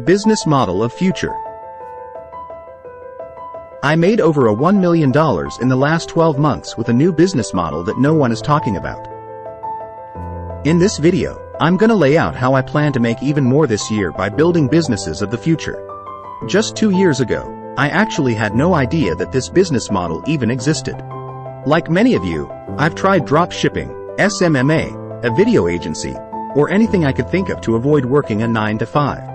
Business model of future. I made over $1 million in the last 12 months with a new business model that no one is talking about. In this video, I'm gonna lay out how I plan to make even more this year by building businesses of the future. Just 2 years ago, I actually had no idea that this business model even existed. Like many of you, I've tried drop shipping, SMMA, a video agency, or anything I could think of to avoid working a 9-to-5.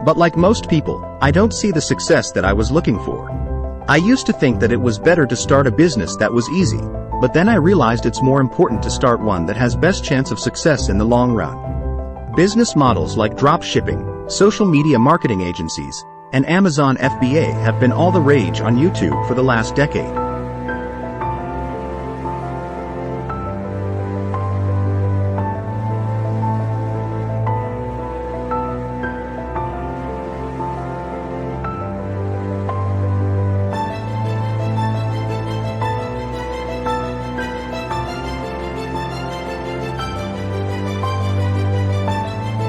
But like most people, I don't see the success that I was looking for. I used to think that it was better to start a business that was easy, but then I realized it's more important to start one that has best chance of success in the long run. Business models like drop shipping, social media marketing agencies, and Amazon FBA have been all the rage on YouTube for the last decade.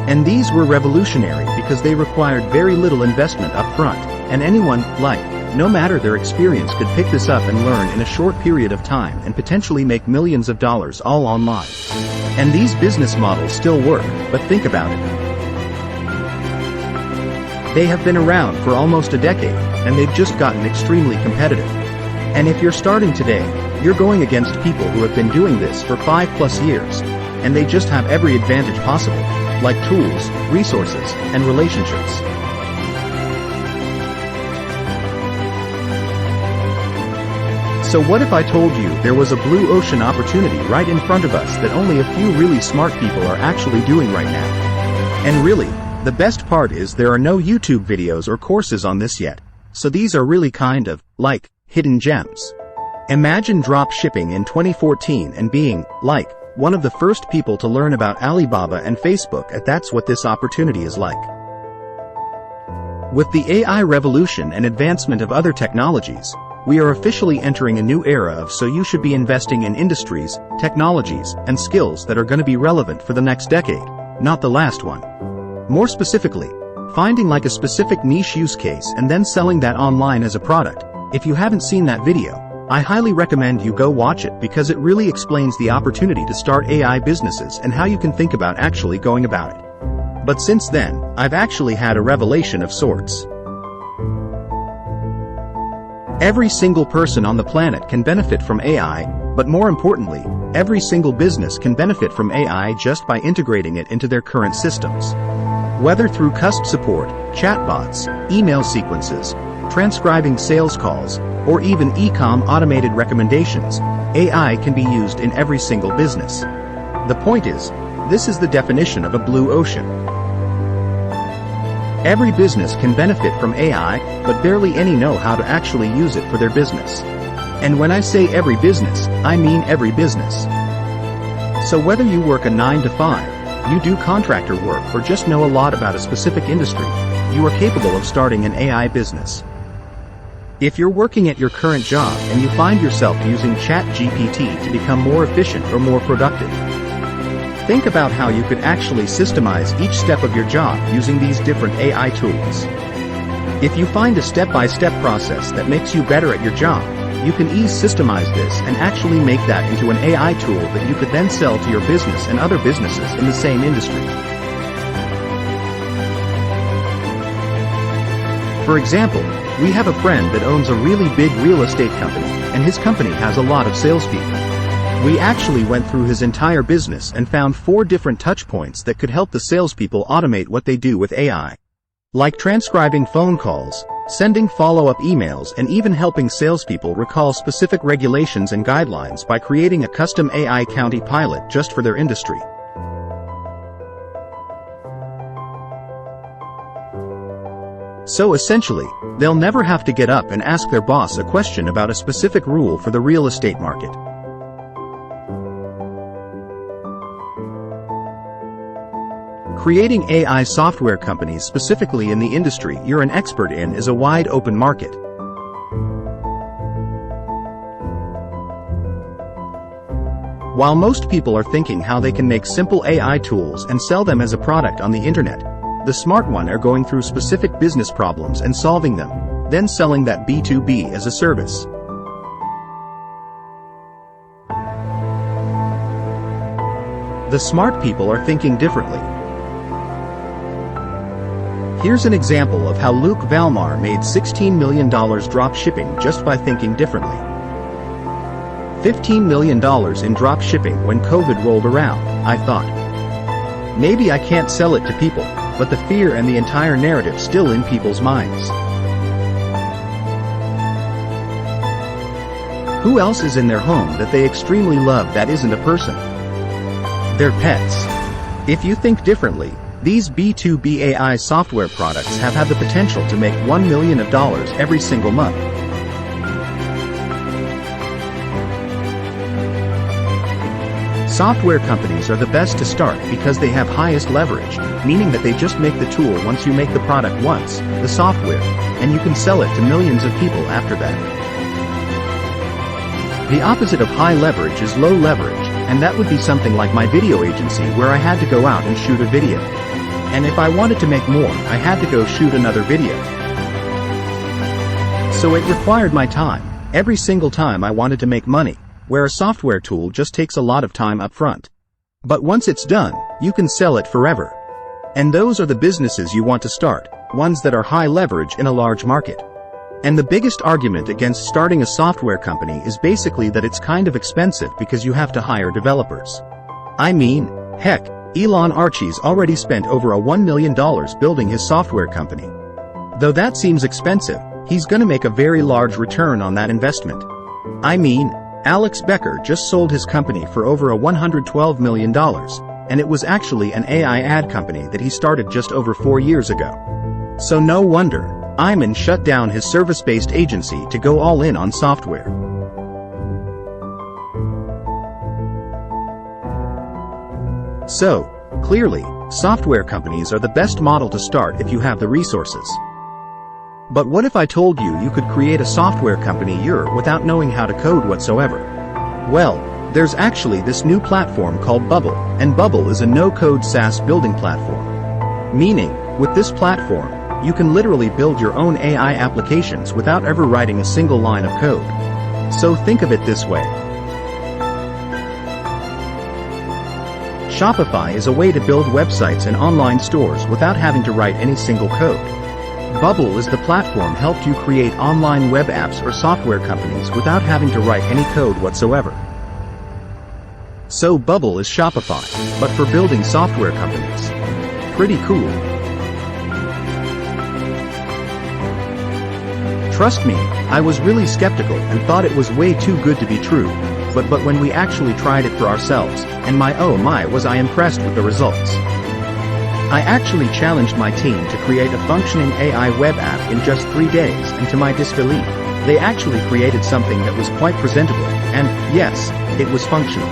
And these were revolutionary because they required very little investment up front, and anyone, no matter their experience, could pick this up and learn in a short period of time and potentially make millions of dollars all online. And these business models still work, but think about it. They have been around for almost a decade, and they've just gotten extremely competitive. And if you're starting today, you're going against people who have been doing this for 5+ years, and they just have every advantage possible, like tools, resources, and relationships. So what if I told you there was a blue ocean opportunity right in front of us that only a few really smart people are actually doing right now? And really, the best part is there are no YouTube videos or courses on this yet, so these are really kind of, hidden gems. Imagine drop shipping in 2014 and being, one of the first people to learn about Alibaba and Facebook, and that's what this opportunity is like. With the AI revolution and advancement of other technologies, we are officially entering a new era so you should be investing in industries, technologies, and skills that are going to be relevant for the next decade, not the last one. More specifically, finding a specific niche use case and then selling that online as a product. If you haven't seen that video, I highly recommend you go watch it because it really explains the opportunity to start AI businesses and how you can think about actually going about it. But since then, I've actually had a revelation of sorts. Every single person on the planet can benefit from AI, but more importantly, every single business can benefit from AI just by integrating it into their current systems. Whether through customer support, chatbots, email sequences, transcribing sales calls, or even e-com automated recommendations, AI can be used in every single business. The point is, this is the definition of a blue ocean. Every business can benefit from AI, but barely any know how to actually use it for their business. And when I say every business, I mean every business. So whether you work a 9-to-5, you do contractor work, or just know a lot about a specific industry, you are capable of starting an AI business. If you're working at your current job and you find yourself using ChatGPT to become more efficient or more productive, think about how you could actually systemize each step of your job using these different AI tools. If you find a step-by-step process that makes you better at your job, you can systemize this and actually make that into an AI tool that you could then sell to your business and other businesses in the same industry. For example, we have a friend that owns a really big real estate company, and his company has a lot of salespeople. We actually went through his entire business and found 4 different touch points that could help the salespeople automate what they do with AI. Like transcribing phone calls, sending follow-up emails, and even helping salespeople recall specific regulations and guidelines by creating a custom AI county pilot just for their industry. So essentially, they'll never have to get up and ask their boss a question about a specific rule for the real estate market. Creating AI software companies specifically in the industry you're an expert in is a wide open market. While most people are thinking how they can make simple AI tools and sell them as a product on the internet, the smart ones are going through specific business problems and solving them, then selling that B2B as a service. The smart people are thinking differently. Here's an example of how Luke Valmar made $16 million drop shipping just by thinking differently. $15 million in drop shipping when COVID rolled around. I thought, maybe I can't sell it to people, but the fear and the entire narrative still in people's minds. Who else is in their home that they extremely love that isn't a person? Their pets. If you think differently, these B2B AI software products have had the potential to make $1 million every single month. Software companies are the best to start because they have highest leverage, meaning that they just make the tool once you make the product once, the software, and you can sell it to millions of people after that. The opposite of high leverage is low leverage, and that would be something like my video agency where I had to go out and shoot a video. And if I wanted to make more, I had to go shoot another video. So it required my time, every single time I wanted to make money, where a software tool just takes a lot of time up front. But once it's done, you can sell it forever. And those are the businesses you want to start, ones that are high leverage in a large market. And the biggest argument against starting a software company is basically that it's kind of expensive because you have to hire developers. I mean, heck, Elon Archie's already spent over $1 million building his software company. Though that seems expensive, he's gonna make a very large return on that investment. I mean, Alex Becker just sold his company for over $112 million, and it was actually an AI ad company that he started just over 4 years ago. So no wonder Iman shut down his service-based agency to go all in on software. So, clearly, software companies are the best model to start if you have the resources. But what if I told you you could create a software company without knowing how to code whatsoever? Well, there's actually this new platform called Bubble, and Bubble is a no-code SaaS building platform. Meaning, with this platform, you can literally build your own AI applications without ever writing a single line of code. So think of it this way. Shopify is a way to build websites and online stores without having to write any single code. Bubble is the platform helped you create online web apps or software companies without having to write any code whatsoever. So Bubble is Shopify, but for building software companies. Pretty cool. Trust me, I was really skeptical and thought it was way too good to be true, but when we actually tried it for ourselves, and was I impressed with the results. I actually challenged my team to create a functioning AI web app in just 3 days, and to my disbelief, they actually created something that was quite presentable, and, yes, it was functional.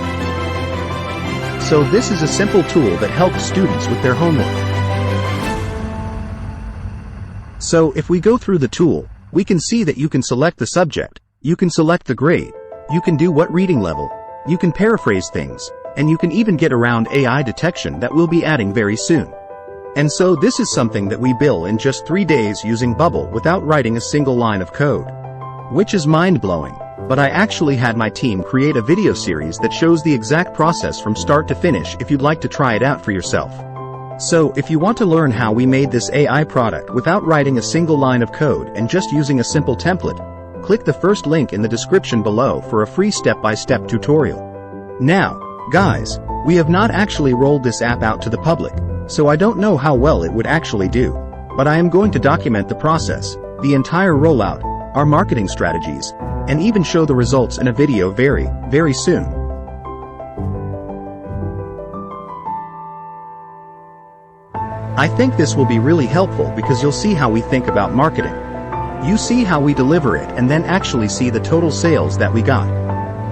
So this is a simple tool that helps students with their homework. So if we go through the tool, we can see that you can select the subject, you can select the grade, you can do what reading level, you can paraphrase things, and you can even get around AI detection that we'll be adding very soon. And so this is something that we built in just 3 days using Bubble without writing a single line of code. Which is mind-blowing, but I actually had my team create a video series that shows the exact process from start to finish if you'd like to try it out for yourself. So if you want to learn how we made this AI product without writing a single line of code and just using a simple template, click the first link in the description below for a free step-by-step tutorial. Now, guys, we have not actually rolled this app out to the public, so I don't know how well it would actually do, but I am going to document the process, the entire rollout, our marketing strategies, and even show the results in a video very, very soon. I think this will be really helpful because you'll see how we think about marketing. You see how we deliver it and then actually see the total sales that we got.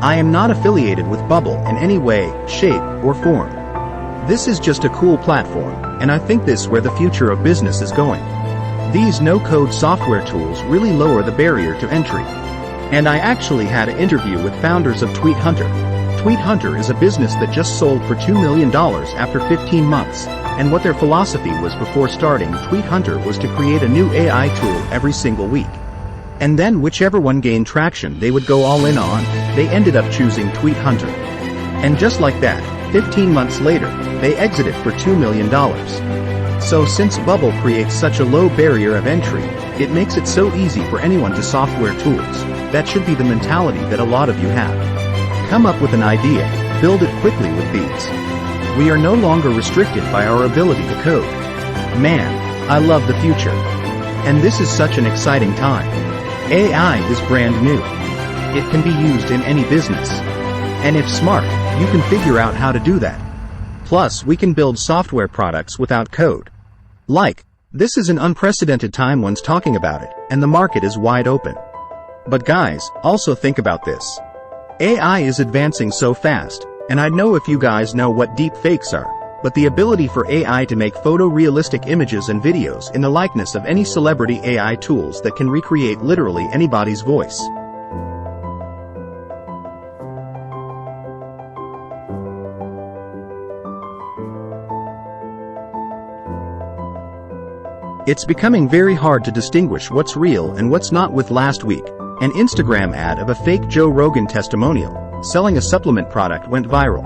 I am not affiliated with Bubble in any way, shape, or form. This is just a cool platform, and I think this is where the future of business is going. These no-code software tools really lower the barrier to entry. And I actually had an interview with founders of Tweet Hunter. Tweet Hunter is a business that just sold for $2 million after 15 months, and what their philosophy was before starting Tweet Hunter was to create a new AI tool every single week. And then whichever one gained traction they would go all in on. They ended up choosing Tweet Hunter. And just like that, 15 months later, they exited for $2 million. So since Bubble creates such a low barrier of entry, it makes it so easy for anyone to software tools. That should be the mentality that a lot of you have. Come up with an idea, build it quickly with these. We are no longer restricted by our ability to code. Man, I love the future. And this is such an exciting time. AI is brand new. It can be used in any business. And if smart, you can figure out how to do that. Plus, we can build software products without code. This is an unprecedented time one's talking about it, and the market is wide open. But guys, also think about this. AI is advancing so fast, and I know if you guys know what deep fakes are, but the ability for AI to make photorealistic images and videos in the likeness of any celebrity AI tools that can recreate literally anybody's voice. It's becoming very hard to distinguish what's real and what's not. With last week, an Instagram ad of a fake Joe Rogan testimonial selling a supplement product went viral.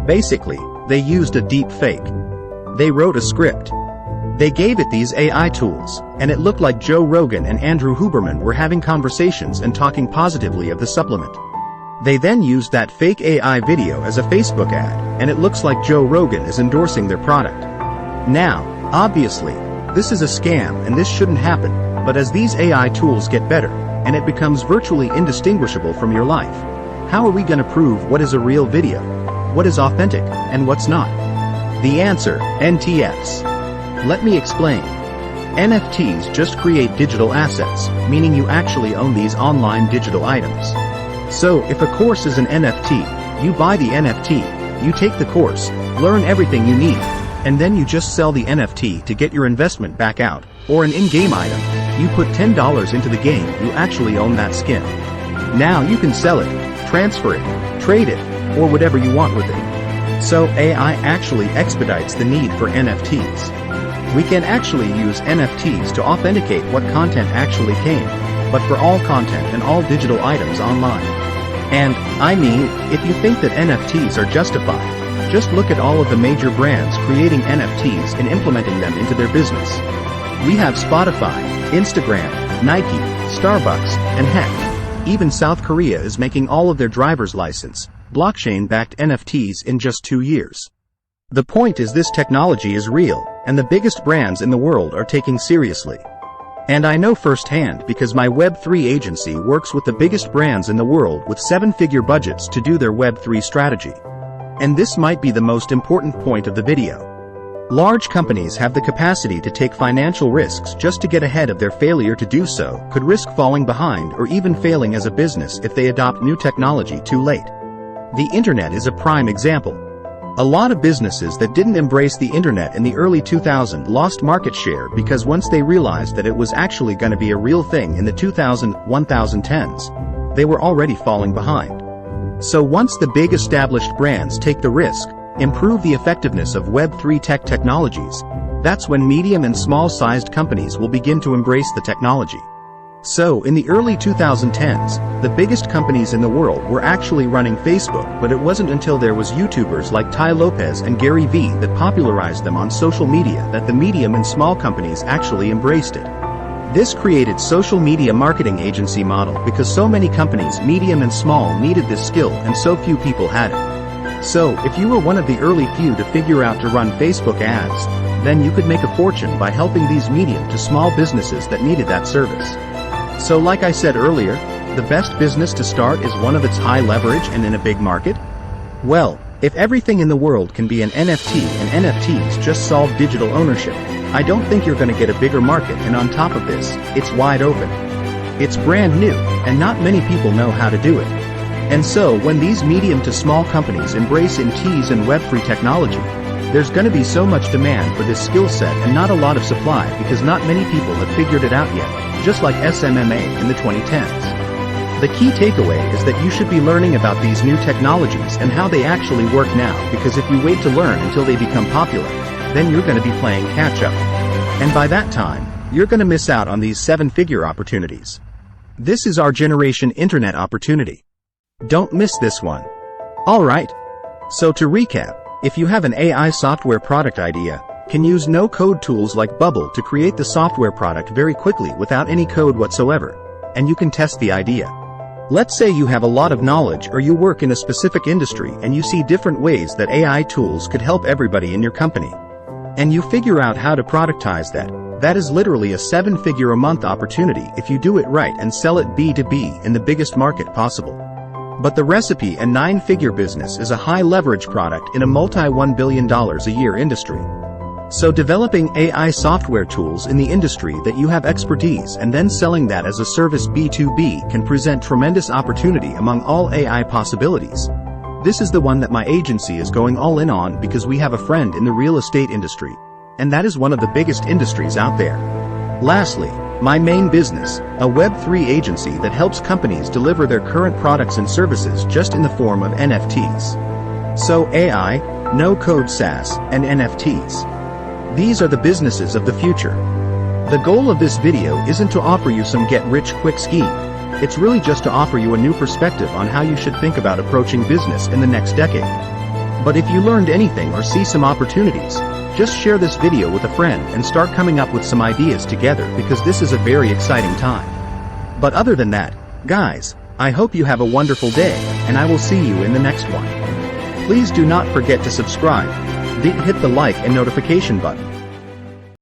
Basically, they used a deep fake. They wrote a script. They gave it these AI tools, and it looked like Joe Rogan and Andrew Huberman were having conversations and talking positively of the supplement. They then used that fake AI video as a Facebook ad, and it looks like Joe Rogan is endorsing their product. Now, obviously, this is a scam and this shouldn't happen, but as these AI tools get better, and it becomes virtually indistinguishable from your life, how are we going to prove what is a real video, what is authentic, and what's not? The answer, NFTs. Let me explain. NFTs just create digital assets, meaning you actually own these online digital items. So, if a course is an NFT, you buy the NFT, you take the course, learn everything you need, and then you just sell the NFT to get your investment back out, or an in-game item. You put $10 into the game, you actually own that skin. Now you can sell it, transfer it, trade it, or whatever you want with it. So AI actually expedites the need for NFTs. We can actually use NFTs to authenticate what content actually came, but for all content and all digital items online. And, I mean, if you think that NFTs are justified, just look at all of the major brands creating NFTs and implementing them into their business. We have Spotify, Instagram, Nike, Starbucks, and heck, even South Korea is making all of their driver's license, blockchain-backed NFTs in just 2 years. The point is this technology is real, and the biggest brands in the world are taking seriously. And I know firsthand because my Web3 agency works with the biggest brands in the world with 7-figure budgets to do their Web3 strategy. And this might be the most important point of the video. Large companies have the capacity to take financial risks just to get ahead of their failure to do so, could risk falling behind or even failing as a business if they adopt new technology too late. The internet is a prime example. A lot of businesses that didn't embrace the internet in the early 2000s lost market share because once they realized that it was actually going to be a real thing in the 2010s, they were already falling behind. So once the big established brands take the risk, improve the effectiveness of Web3 tech technologies, that's when medium and small-sized companies will begin to embrace the technology. So in the early 2010s, the biggest companies in the world were actually running Facebook, but it wasn't until there was YouTubers like Tai Lopez and Gary Vee that popularized them on social media that the medium and small companies actually embraced it. This created social media marketing agency model because so many companies, medium and small, needed this skill and so few people had it. So, if you were one of the early few to figure out to run Facebook ads, then you could make a fortune by helping these medium to small businesses that needed that service. So like I said earlier, the best business to start is one of its high leverage and in a big market? Well, if everything in the world can be an NFT and NFTs just solve digital ownership, I don't think you're going to get a bigger market, and on top of this, it's wide open. It's brand new, and not many people know how to do it. And so when these medium to small companies embrace NFTs and Web3 technology, there's going to be so much demand for this skill set and not a lot of supply because not many people have figured it out yet, just like SMMA in the 2010s. The key takeaway is that you should be learning about these new technologies and how they actually work now, because if you wait to learn until they become popular, then you're going to be playing catch up. And by that time, you're going to miss out on these 7-figure opportunities. This is our generation internet opportunity. Don't miss this one. Alright. So to recap, if you have an AI software product idea, can use no-code tools like Bubble to create the software product very quickly without any code whatsoever, and you can test the idea. Let's say you have a lot of knowledge or you work in a specific industry and you see different ways that AI tools could help everybody in your company. And you figure out how to productize that. That is literally a 7-figure a month opportunity if you do it right and sell it B2B in the biggest market possible. But the recipe and 9-figure business is a high-leverage product in a multi-$1 billion a year industry. So developing AI software tools in the industry that you have expertise and then selling that as a service B2B can present tremendous opportunity among all AI possibilities. This is the one that my agency is going all in on because we have a friend in the real estate industry, and that is one of the biggest industries out there. Lastly, my main business, a Web3 agency that helps companies deliver their current products and services just in the form of NFTs. So AI, no-code SaaS, and NFTs. These are the businesses of the future. The goal of this video isn't to offer you some get-rich-quick scheme. It's really just to offer you a new perspective on how you should think about approaching business in the next decade. But if you learned anything or see some opportunities, just share this video with a friend and start coming up with some ideas together, because this is a very exciting time. But other than that, guys, I hope you have a wonderful day, and I will see you in the next one. Please do not forget to subscribe. Hit the like and notification button.